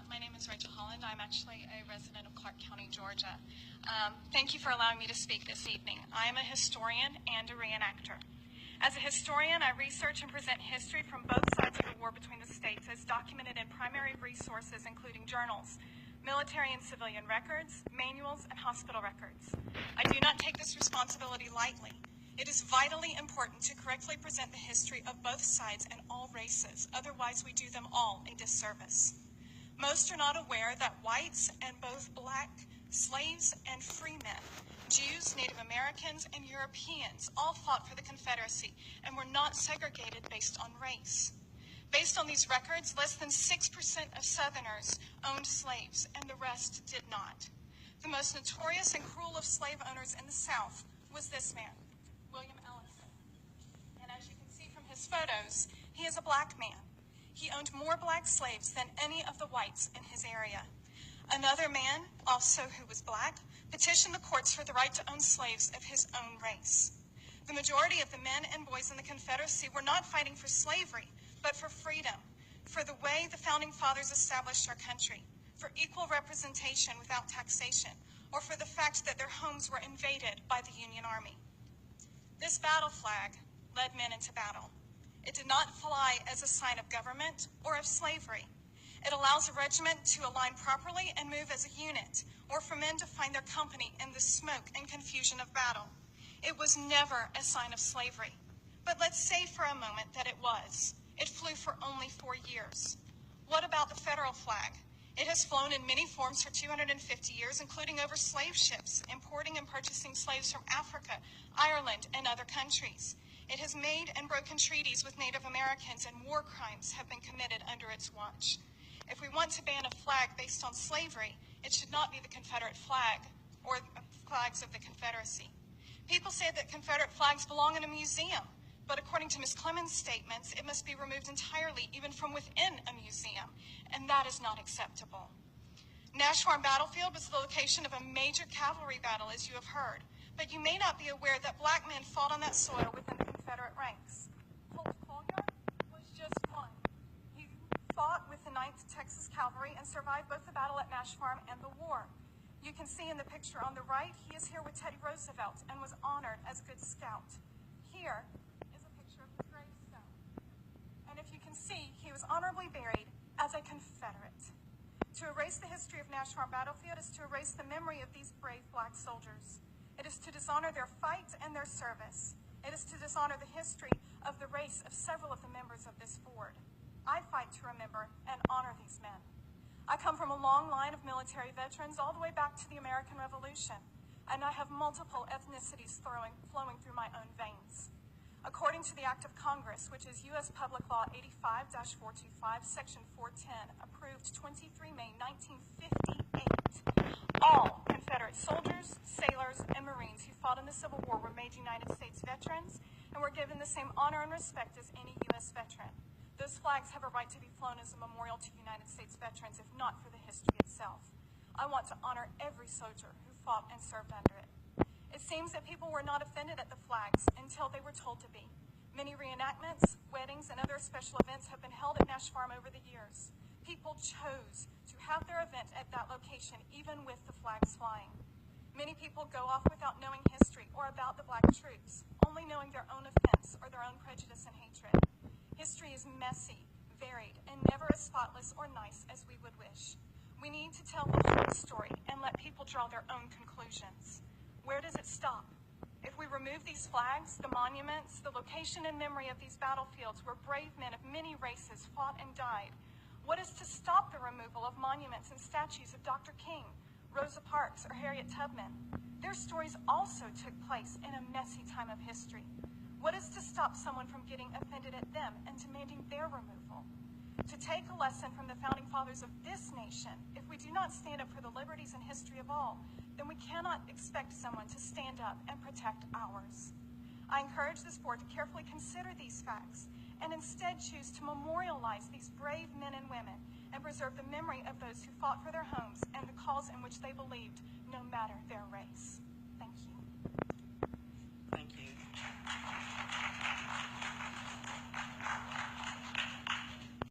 My name is Rachel Holland. I'm actually a resident of Clark County, Georgia. Thank you for allowing me to speak this evening. I am a historian and a reenactor. As a historian, I research and present history from both sides of the war between the states as documented in primary resources including journals, military and civilian records, manuals, and hospital records. I do not take this responsibility lightly. It is vitally important to correctly present the history of both sides and all races, otherwise we do them all a disservice. Most are not aware that whites and both black, slaves and free men, Jews, Native Americans, and Europeans all fought for the Confederacy and were not segregated based on race. Based on these records, less than 6% of Southerners owned slaves, and the rest did not. The most notorious and cruel of slave owners in the South was this man, William Ellison. And as you can see from his photos, he is a black man. He owned more black slaves than any of the whites in his area. Another man, also who was black, petitioned the courts for the right to own slaves of his own race. The majority of the men and boys in the Confederacy were not fighting for slavery, but for freedom, for the way the Founding Fathers established our country, for equal representation without taxation, or for the fact that their homes were invaded by the Union Army. This battle flag led men into battle. It did not fly as a sign of government or of slavery. It allows a regiment to align properly and move as a unit, or for men to find their company in the smoke and confusion of battle. It was never a sign of slavery. But let's say for a moment that it was. It flew for only 4 years. What about the federal flag? It has flown in many forms for 250 years, including over slave ships, importing and purchasing slaves from Africa, Ireland, and other countries. It has made and broken treaties with Native Americans, and war crimes have been committed under its watch. If we want to ban a flag based on slavery, it should not be the Confederate flag or flags of the Confederacy. People say that Confederate flags belong in a museum, but according to Ms. Clemens' statements, it must be removed entirely, even from within a museum, and that is not acceptable. Nash Farm Battlefield was the location of a major cavalry battle, as you have heard, but you may not be aware that black men fought on that soil within the Confederate ranks. Holt Collier was just one. He fought with the 9th Texas Cavalry and survived both the battle at Nash Farm and the war. You can see in the picture on the right, he is here with Teddy Roosevelt and was honored as Good Scout. Here is a picture of his gravestone. And if you can see, he was honorably buried as a Confederate. To erase the history of Nash Farm Battlefield is to erase the memory of these brave black soldiers. It is to dishonor their fight and their service. It is to dishonor the history of the race of several of the members of this board. I fight to remember and honor these men. I come from a long line of military veterans all the way back to the American Revolution, and I have multiple ethnicities flowing through my own veins. According to the Act of Congress, which is U.S. Public Law 85-425, Section 410, approved 23 May 1958, all Confederate soldiers, sailors, and Marines who fought in the Civil War were made United States veterans and were given the same honor and respect as any U.S. veteran. Those flags have a right to be flown as a memorial to United States veterans, if not for the history itself. I want to honor every soldier who fought and served under it. It seems that people were not offended at the flags until they were told to be. Many reenactments, weddings, and other special events have been held at Nash Farm over the years. People chose to have their event at that location, even with the flags flying. Many people go off without knowing history or about the black troops, only knowing their own offense or their own prejudice and hatred. History is messy, varied, and never as spotless or nice as we would wish. We need to tell the whole story and let people draw their own conclusions. Where does it stop? If we remove these flags, the monuments, the location and memory of these battlefields where brave men of many races fought and died, what is to stop the removal of monuments and statues of Dr. King, Rosa Parks, or Harriet Tubman? Their stories also took place in a messy time of history. What is to stop someone from getting offended at them and demanding their removal? To take a lesson from the Founding Fathers of this nation, if we do not stand up for the liberties and history of all, then we cannot expect someone to stand up and protect ours. I encourage this board to carefully consider these facts and instead choose to memorialize these brave men and women and preserve the memory of those who fought for their homes and the cause in which they believed, no matter their race. Thank you. Thank you.